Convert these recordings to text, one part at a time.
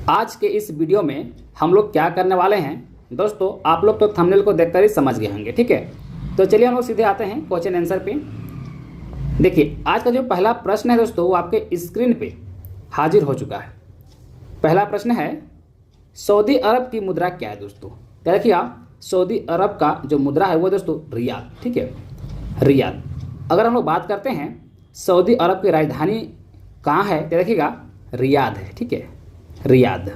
आज के इस वीडियो में हम लोग क्या करने वाले हैं दोस्तों, आप लोग तो थंबनेल को देखकर ही समझ गए होंगे। ठीक है, तो चलिए हम लोग सीधे आते हैं क्वेश्चन आंसर पे। देखिए आज का जो पहला प्रश्न है दोस्तों, वो आपके स्क्रीन पे हाजिर हो चुका है। पहला प्रश्न है, सऊदी अरब की मुद्रा क्या है दोस्तों? तो देखिए आप, सऊदी अरब का जो मुद्रा है वो दोस्तों रियाल। ठीक है, रियाल। अगर हम लोग बात करते हैं सऊदी अरब की राजधानी कहाँ है, तो देखिएगा रियाद है। ठीक है, रियाद,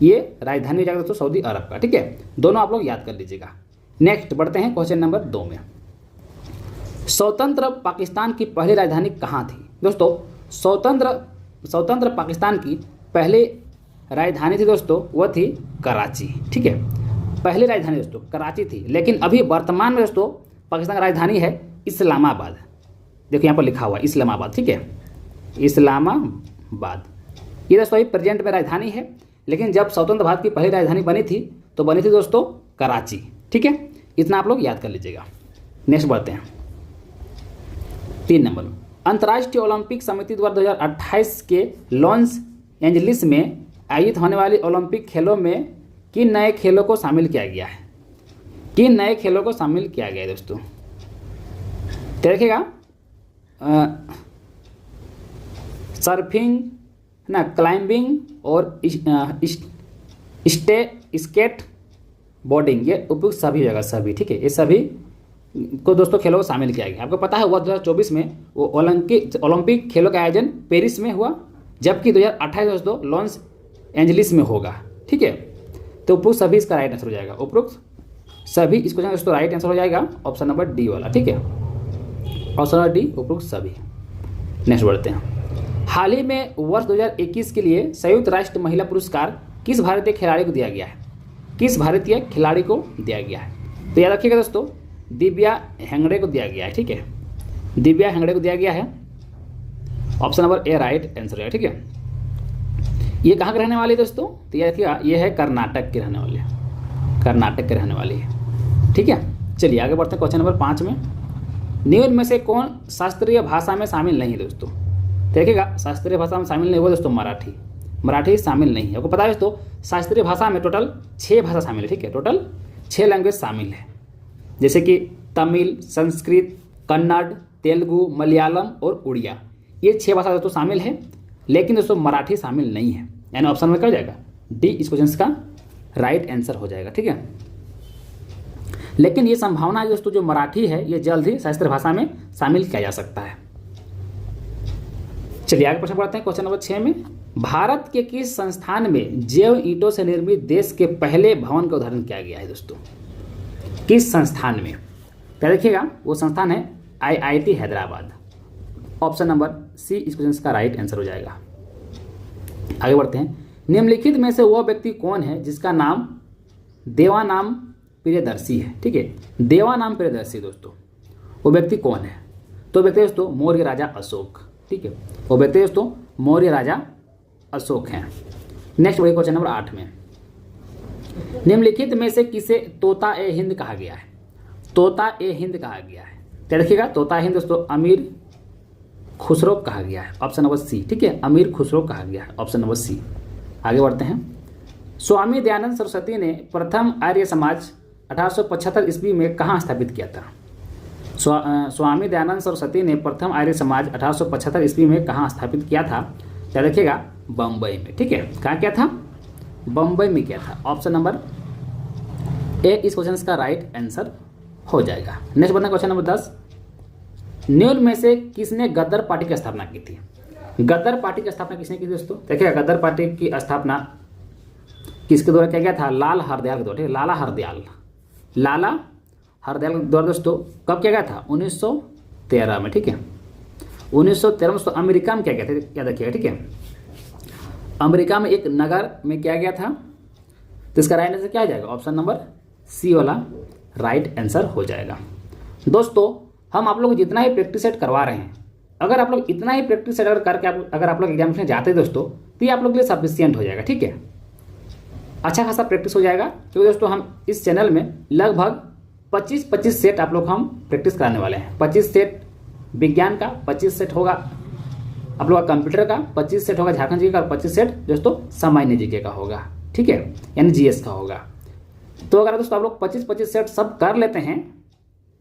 ये राजधानी हो जाएगा दोस्तों सऊदी अरब का। ठीक है, दोनों आप लोग याद कर लीजिएगा। नेक्स्ट बढ़ते हैं क्वेश्चन नंबर 2 में। स्वतंत्र पाकिस्तान की पहली राजधानी कहाँ थी दोस्तों? स्वतंत्र पाकिस्तान की पहली राजधानी थी दोस्तों, वह थी कराची। ठीक है, पहली राजधानी दोस्तों कराची थी, लेकिन अभी वर्तमान में दोस्तों पाकिस्तान की राजधानी है इस्लामाबाद। देखो यहाँ पर लिखा हुआ है इस्लामाबाद। ठीक है, इस्लामाबाद ये दोस्तों अभी प्रेजेंट में राजधानी है, लेकिन जब स्वतंत्र भारत की पहली राजधानी बनी थी तो बनी थी दोस्तों कराची। ठीक है, इतना आप लोग याद कर लीजिएगा। नेक्स्ट बढ़ते हैं 3 नंबर। अंतर्राष्ट्रीय ओलंपिक समिति द्वारा 2028 के लॉस एंजलिस में आयोजित होने वाली ओलंपिक खेलों में किन नए खेलों को शामिल किया गया है? किन नए खेलों को शामिल किया गया है दोस्तों? तो देखिएगा सर्फिंग ना, क्लाइंबिंग और स्केट बोर्डिंग, ये उपयुक्त सभी जगह सभी। ठीक है, ये सभी को दोस्तों खेलों को शामिल किया गया। आपको पता है हुआ 2024 में वो ओलंपिक खेलों का आयोजन पेरिस में हुआ, जबकि 2028 दोस्तों लॉस एंजलिस में होगा। ठीक है, तो उपयुक्त सभी इसका राइट आंसर हो जाएगा। उपयुक्त सभी इस क्वेश्चन दोस्तों राइट आंसर हो जाएगा ऑप्शन नंबर डी वाला। ठीक है, ऑप्शन नंबर डी उपयुक्त सभी। नेक्स्ट बढ़ते हैं। हाल ही में वर्ष 2021 के लिए संयुक्त राष्ट्र महिला पुरस्कार किस भारतीय खिलाड़ी को दिया गया है? किस भारतीय खिलाड़ी को दिया गया है? तो याद रखिएगा दोस्तों, दिव्या हेगड़े को दिया गया है। ठीक है, दिव्या हेगड़े को दिया गया है। Option number A right answer है। ठीक है, ये कहाँ के रहने वाली है दोस्तों? तो याद रखिएगा, ये है कर्नाटक के रहने वाले, कर्नाटक के रहने वाली है। ठीक है, चलिए आगे बढ़ते हैं क्वेश्चन नंबर 5 में। निम्न में से कौन शास्त्रीय भाषा में शामिल नहीं है दोस्तों? देखिएगा, शास्त्रीय भाषा में शामिल नहीं हुआ दोस्तों मराठी शामिल नहीं है। आपको पता है दोस्तों शास्त्रीय भाषा में टोटल 6 भाषा शामिल है। ठीक है, टोटल 6 लैंग्वेज शामिल है, जैसे कि तमिल, संस्कृत, कन्नड़, तेलुगु, मलयालम और उड़िया। ये 6 भाषा दोस्तों शामिल है, लेकिन दोस्तों मराठी शामिल नहीं है। यानी ऑप्शन में क्या हो जाएगा? डी इस क्वेश्चन का राइट आंसर हो जाएगा। ठीक है, लेकिन ये संभावना है दोस्तों जो मराठी है ये जल्द ही शास्त्रीय भाषा में शामिल किया जा सकता है। चलिए आगे प्रश्न पढ़ते हैं क्वेश्चन नंबर 6 में। भारत के किस संस्थान में जैव ईंटों से निर्मित देश के पहले भवन का उदाहरण किया गया है दोस्तों? किस संस्थान में? क्या देखिएगा, वो संस्थान है IIT Hyderabad. Option number C इस क्वेश्चन का राइट आंसर हो जाएगा। आगे बढ़ते हैं। निम्नलिखित में से वह व्यक्ति कौन है जिसका नाम देवानाम प्रियदर्शी है? ठीक है, देवानाम प्रियदर्शी दोस्तों वो व्यक्ति कौन है? तो व्यक्ति दोस्तों मौर्य राजा अशोक। ठीक है, वो व्यक्ति दोस्तों मौर्य राजा अशोक हैं। नेक्स्ट बढ़िए क्वेश्चन नंबर 8 में। निम्नलिखित में से किसे तोता ए हिंद कहा गया है? तोता ए हिंद कहा गया है, क्या देखिएगा, तोता हिंद दोस्तों अमीर खुसरो कहा गया है। Option number C. ठीक है, अमीर खुसरो कहा गया है। Option number C. आगे बढ़ते हैं। स्वामी दयानंद सरस्वती ने प्रथम आर्य समाज 1875 ईस्वी में कहाँ स्थापित किया था? स्वामी दयानंद सरस्वती ने प्रथम आर्य समाज 1875 ईस्वी में कहाँ स्थापित किया था? क्या देखिएगा, बम्बई में। ठीक है, कहाँ किया था? बम्बई में किया था। ऑप्शन नंबर ए इस क्वेश्चन का राइट आंसर हो जाएगा। नेक्स्ट बढ़ना क्वेश्चन नंबर 10। निम्न में से किसने गदर पार्टी की स्थापना की थी? गदर पार्टी की स्थापना किसने की थी दोस्तों? देखिएगा, गदर पार्टी की स्थापना किसके द्वारा किया गया था? लाला हरदयाल के द्वारा। लाला हरदयाल के द्वारा दोस्तों कब किया गया था? 1913 में। ठीक है, 1913 में दोस्तों अमेरिका में किया गया था। याद रखिएगा। ठीक है, अमेरिका में एक नगर में किया गया था। तो इसका राइट आंसर क्या आ जाएगा? ऑप्शन नंबर सी वाला राइट आंसर हो जाएगा। दोस्तों हम आप लोग जितना ही प्रैक्टिस सेट करवा रहे हैं, अगर आप लोग इतना ही प्रैक्टिस सेट करके अगर आप लोग एग्जाम में जाते हैं दोस्तों, तो ये आप लोग के लिए सफिशियंट हो जाएगा। ठीक है, अच्छा खासा प्रैक्टिस हो जाएगा, क्योंकि दोस्तों हम इस चैनल में लगभग 25 सेट आप लोग हम प्रैक्टिस कराने वाले हैं। 25 सेट विज्ञान का, 25 सेट होगा आप लोग का कंप्यूटर का 25 सेट होगा झारखंड जीके का, और 25 सेट दोस्तों सामान्य जीके का होगा, ठीक है, यानी जीएस का होगा। तो अगर दोस्तों आप लोग 25-25 सेट सब कर लेते हैं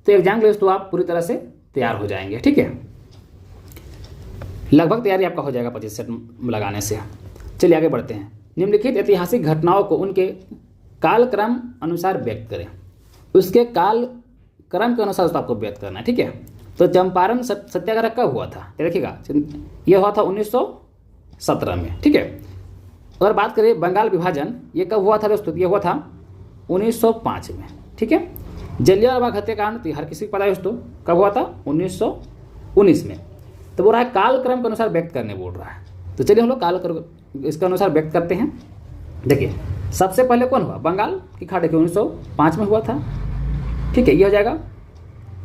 तो एग्जाम के लिए दोस्तों आप पूरी तरह से तैयार हो जाएंगे, ठीक है। लगभग तैयारी आपका हो जाएगा 25 सेट लगाने से। चलिए आगे बढ़ते हैं। निम्नलिखित ऐतिहासिक घटनाओं को उनके कालक्रम अनुसार व्यक्त करें। उसके काल क्रम के अनुसार उसको आपको व्यक्त करना है, ठीक है। तो चंपारण सत्याग्रह कब हुआ था, देखिएगा, यह हुआ था 1917 में, ठीक है। अगर बात करें बंगाल विभाजन, ये कब हुआ था दोस्तों, ये हुआ था 1905 में, ठीक है। जलियांवाला बाग हत्याकांड तो हर किसी को पता है दोस्तों, कब हुआ था, 1919 में। तो बोल रहा है कालक्रम के अनुसार व्यक्त करने बोल रहा है। तो चलिए हम लोग कालक्रम इसके अनुसार व्यक्त करते हैं। देखिए सबसे पहले कौन हुआ, बंगाल की खाड़ी, 1905 में हुआ था, ठीक है। ये हो जाएगा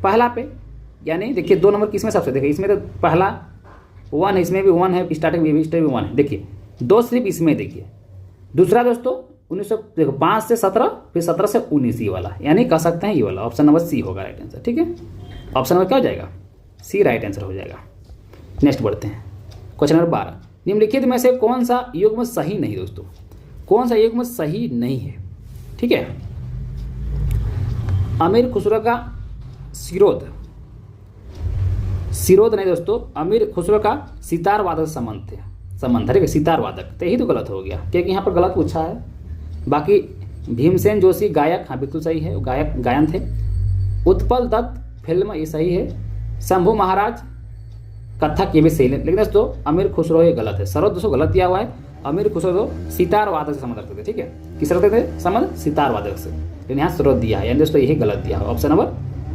पहला पे, यानी देखिए 2 नंबर किसमें सबसे, देखिए इसमें तो पहला 1 है, इसमें भी 1 है, स्टार्टिंग में भी 1 है, देखिए 2 सिर्फ इसमें देखिए। दूसरा दोस्तों 1905 से 17, फिर 17 से 19 ये वाला, यानी कह सकते हैं ये वाला ऑप्शन नंबर सी होगा राइट आंसर, ठीक है। ऑप्शन नंबर क्या हो जाएगा, सी राइट आंसर हो जाएगा। नेक्स्ट बढ़ते हैं, क्वेश्चन नंबर 12। निम्नलिखित में से कौन सा युग्म सही नहीं दोस्तों, कौन सा युग्म सही नहीं है, ठीक है। अमीर खुसरो का सिरोध नहीं दोस्तों, अमीर खुसरो का सितार वादक संबंध है, सितार वादक, तो यही तो गलत हो गया क्योंकि यहाँ पर गलत पूछा है। बाकी भीमसेन जोशी गायक, हाँ बिल्कुल सही है, गायक गायन थे। उत्पल दत्त फिल्म, ये सही है। शंभू महाराज कथक, ये भी सही है, लेकिन दोस्तों अमीर खुसरो ये गलत है। सरोद दोस्तों गलत दिया हुआ है। अमीर खुसरो सितार वादक से संबंध रखते थे, ठीक है, किस रखते थे संबंध, सितार वादक से, लेकिन यहाँ स्रोत दिया है, यानी दोस्तों यही गलत दिया है। ऑप्शन नंबर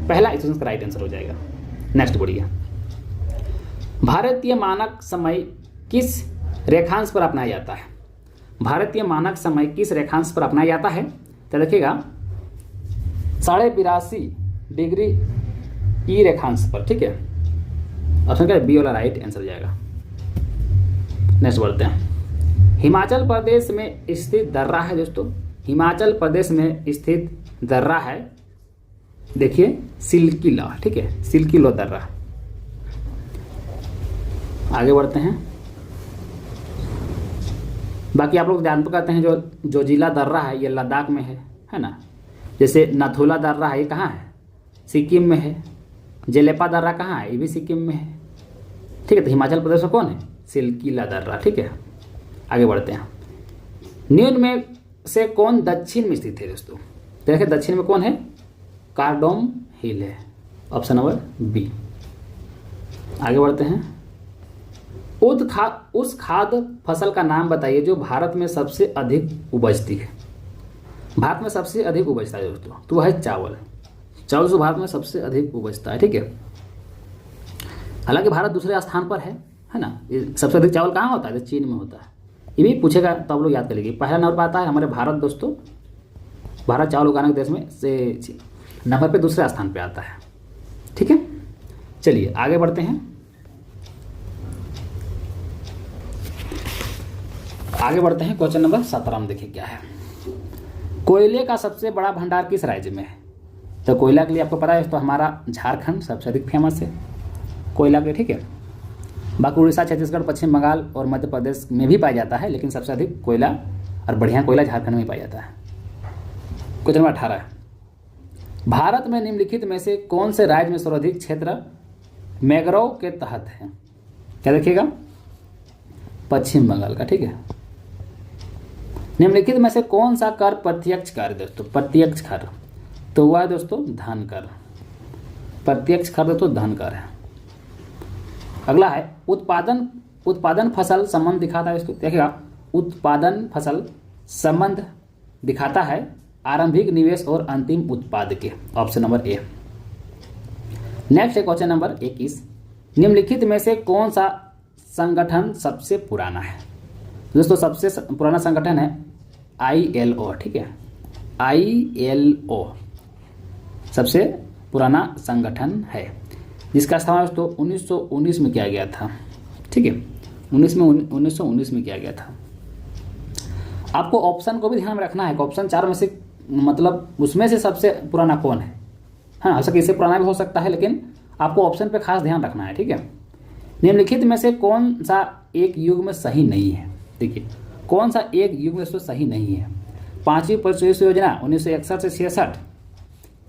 पहला इस का राइट आंसर हो जाएगा। नेक्स्ट बढ़िए, भारतीय मानक समय किस रेखांश पर अपनाया जाता है, भारतीय मानक समय किस रेखांश पर अपनाया जाता है, तो देखिएगा 82.5 डिग्री ई रेखांश पर, ठीक है। ऑप्शन क्या है, बी वाला राइट आंसर हो जाएगा। नेक्स्ट बढ़ते हैं, हिमाचल प्रदेश में स्थित दर्रा है दोस्तों, हिमाचल प्रदेश में स्थित दर्रा है, देखिए सिल्किला, ठीक है, सिल्किलो दर्रा। आगे बढ़ते हैं, बाकी आप लोग ध्यान करते हैं जो जिला दर्रा है ये लद्दाख में है ना। जैसे नथुला दर्रा है, ये कहाँ है, सिक्किम में है। जेलेपा दर्रा कहाँ है, ये भी सिक्किम में है, ठीक है। तो हिमाचल प्रदेश में कौन है, सिल्किला दर्रा, ठीक है। आगे बढ़ते हैं, निम्न में से कौन दक्षिण में स्थित है दोस्तों, देखिए दक्षिण में कौन है, कार्डोम हिल है, ऑप्शन नंबर बी। आगे बढ़ते हैं, उस खाद्य फसल का नाम बताइए जो भारत में सबसे अधिक उपजती है, भारत में सबसे अधिक उपजता है दोस्तों, तो वह है चावल। चावल जो भारत में सबसे अधिक उपजता है, ठीक है। हालांकि भारत दूसरे स्थान पर है ना। सबसे अधिक चावल कहाँ होता है, तो चीन में होता है। ये भी पूछेगा तो आप लोग याद कर लीजिए। पहला नंबर पर आता है हमारे भारत दोस्तों, भारत चावल उगाने के देश में से नंबर पे दूसरे स्थान पे आता है, ठीक है। चलिए आगे बढ़ते हैं, क्वेश्चन नंबर 17 में देखिए क्या है। कोयले का सबसे बड़ा भंडार किस राज्य में है, तो कोयला के लिए आपको पता है तो हमारा झारखंड सबसे अधिक फेमस है कोयला के, ठीक है। बाकी उड़ीसा, छत्तीसगढ़, पश्चिम बंगाल और मध्य प्रदेश में भी पाया जाता है, लेकिन सबसे अधिक कोयला और बढ़िया कोयला झारखंड में पाया जाता है। क्वेश्चन नंबर 18 है, भारत में निम्नलिखित में से कौन से राज्य में सर्वाधिक क्षेत्र मैंग्रोव के तहत है, क्या देखिएगा, पश्चिम बंगाल का, ठीक है। निम्नलिखित में से कौन सा कर प्रत्यक्ष कर दोस्तों, प्रत्यक्ष कर, तो वह है दोस्तों धन कर, प्रत्यक्ष कर दोस्तों धन कर है। अगला है उत्पादन फसल संबंध दिखाता है, इसको देखिएगा, उत्पादन फसल संबंध दिखाता है आरंभिक निवेश और अंतिम उत्पाद के, ऑप्शन नंबर ए। नेक्स्ट है क्वेश्चन नंबर 21, निम्नलिखित में से कौन सा संगठन सबसे पुराना है, दोस्तों सबसे पुराना संगठन है ILO, ठीक है। ILO सबसे पुराना संगठन है, जिसका स्थापना दोस्तों 1919 में किया गया था, ठीक है। 1919 में किया गया था। आपको ऑप्शन को भी ध्यान में रखना है, ऑप्शन 4 में से मतलब उसमें से सबसे पुराना कौन है, हाँ, हो सके इससे पुराना भी हो सकता है, लेकिन आपको ऑप्शन पे खास ध्यान रखना है, ठीक है। निम्नलिखित में से कौन सा एक युग में सही नहीं है? देखिए कौन सा एक युग में सही नहीं है? 5वीं पंचवर्षीय योजना 1961 से 66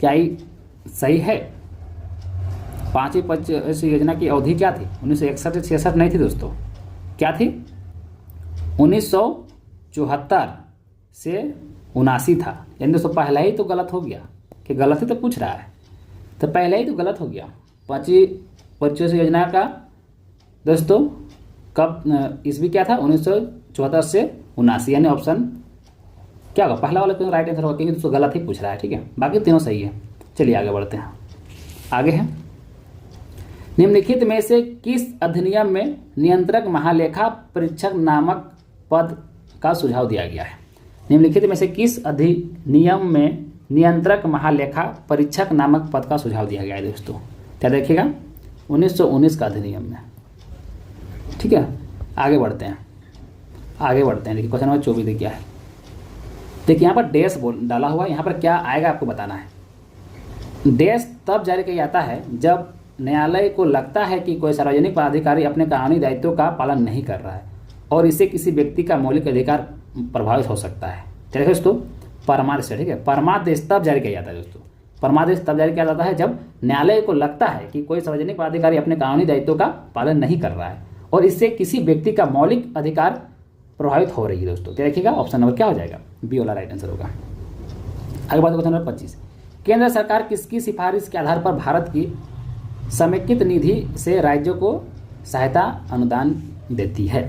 क्या ये सही है? 5वीं पंचवर्षीय योजना की अवधि क्या थी? 1961 से 66 नहीं थी दोस्तों, क्या थी? 1974 से 79 था। यानी दोस्तों पहला ही तो गलत हो गया कि गलत ही तो पूछ रहा है, तो पहले ही तो गलत हो गया। 5वीं पंचवर्षीय योजना का दोस्तों कब ईस्वी क्या था? 1974 से 79, यानी ऑप्शन क्या होगा? पहला वाला क्यों राइट आंसर होगा, क्योंकि दोस्तों गलत ही पूछ रहा है। ठीक है, बाकी तीनों सही है। चलिए आगे बढ़ते हैं। आगे है, निम्नलिखित में से किस अधिनियम में नियंत्रक महालेखा परीक्षक नामक पद का सुझाव दिया गया है? निम्नलिखित में से किस अधिनियम में नियंत्रक महालेखा परीक्षक नामक पद का सुझाव दिया गया है दोस्तों? क्या देखिएगा? 1919 का अधिनियम में। ठीक है, आगे बढ़ते हैं। देखिए क्वेश्चन नंबर 24 देखिए है। देखिए यहाँ पर डैश डाला हुआ है, यहाँ पर क्या आएगा आपको बताना है। डैश तब जारी किया जाता है जब न्यायालय को लगता है कि कोई सार्वजनिक पदाधिकारी अपने कानूनी दायित्वों का पालन नहीं कर रहा है और इससे किसी व्यक्ति का मौलिक अधिकार प्रभावित हो सकता है। चलिए दोस्तों, परमादेश। ठीक है, परमादेश तब जारी किया जाता है दोस्तों। परमादेश तब जारी किया जाता है जब न्यायालय को लगता है कि कोई सार्वजनिक पदाधिकारी अपने कानूनी दायित्वों का पालन नहीं कर रहा है और इससे किसी व्यक्ति का मौलिक अधिकार प्रभावित हो रही है दोस्तों। क्या देखिएगा? ऑप्शन नंबर क्या हो जाएगा? बी वाला राइट आंसर होगा। आगे बात क्वेश्चन नंबर 25। केंद्र सरकार किसकी सिफारिश के आधार पर भारत की समेकित निधि से राज्यों को सहायता अनुदान देती है?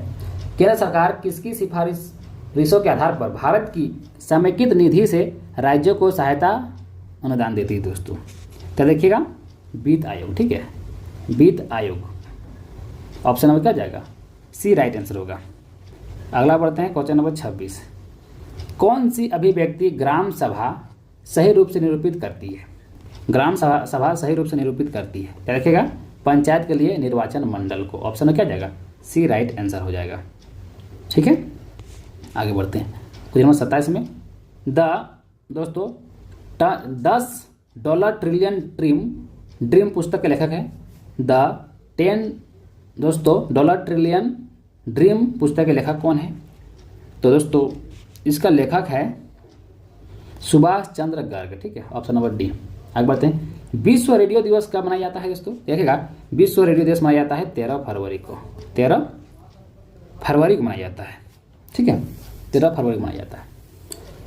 केंद्र सरकार किसकी सिफारिशों के आधार पर भारत की समेकित निधि से राज्यों को सहायता अनुदान देती है दोस्तों? क्या देखिएगा? वित्त आयोग। ठीक है, वित्त आयोग। ऑप्शन नंबर क्या जाएगा? सी राइट आंसर होगा। अगला बढ़ते हैं क्वेश्चन नंबर 26। कौन सी अभिव्यक्ति ग्राम सभा सही रूप से निरूपित करती है? ग्राम सभा सही रूप से निरूपित करती है। क्या रखेगा? पंचायत के लिए निर्वाचन मंडल को। ऑप्शन में क्या जाएगा? सी राइट आंसर हो जाएगा। ठीक है, आगे बढ़ते हैं। क्वेश्चन नंबर 27 में दोस्तों $10 ट्रिलियन ड्रीम पुस्तक के लेखक है। $10 ट्रिलियन ड्रीम पुस्तक के लेखक कौन है? तो दोस्तों इसका लेखक है सुभाष चंद्र गर्ग। ठीक है, ऑप्शन नंबर डी। आगे बढ़ते हैं। विश्व रेडियो दिवस कब मनाया जाता है दोस्तों? देखिएगा, विश्व रेडियो दिवस मनाया जाता है 13 फरवरी को। 13 फरवरी को मनाया जाता है। ठीक है, 13 फरवरी को मनाया जाता है।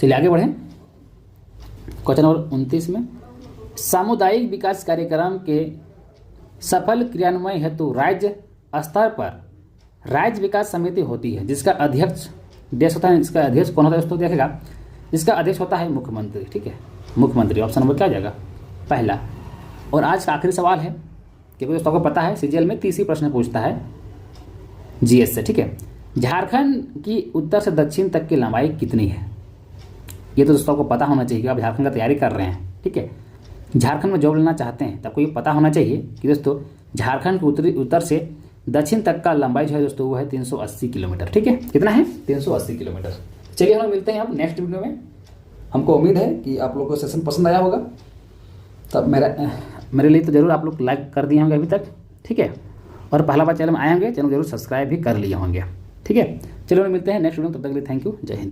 चलिए आगे बढ़ें। क्वेश्चन नंबर 29 में सामुदायिक विकास कार्यक्रम के सफल क्रियान्वयन हेतु राज्य स्तर पर राज्य विकास समिति होती है, जिसका अध्यक्ष देश होता है। इसका अध्यक्ष कौन होता है दोस्तों? देखिएगा, इसका अध्यक्ष होता है मुख्यमंत्री। ठीक है, मुख्यमंत्री। ऑप्शन नंबर क्या आ जाएगा? पहला। और आज का आखिरी सवाल है, क्योंकि दोस्तों को पता है सीजीएल में 30 ही प्रश्न पूछता है जीएस से। ठीक है, झारखंड की उत्तर से दक्षिण तक की लंबाई कितनी है? ये तो दोस्तों को पता होना चाहिए कि आप झारखंड का तैयारी कर रहे हैं। ठीक है, झारखंड में जॉब लेना चाहते हैं तो आपको ये पता होना चाहिए कि दोस्तों झारखंड के उत्तर से दक्षिण तक का लंबाई जो है दोस्तों वो है 380 किलोमीटर। ठीक है, कितना है? 380 किलोमीटर। चलिए हम मिलते हैं अब नेक्स्ट वीडियो में। हमको उम्मीद है कि आप लोगों को सेशन पसंद आया होगा। तब मेरे लिए तो ज़रूर आप लोग लाइक कर दिए होंगे अभी तक। ठीक है, और पहला बार चैनल में आए होंगे, चैनल जरूर सब्सक्राइब भी कर लिए होंगे। ठीक है, चलिए मिलते हैं नेक्स्ट वीडियो में। तब तक के लिए थैंक यू, जय हिंद।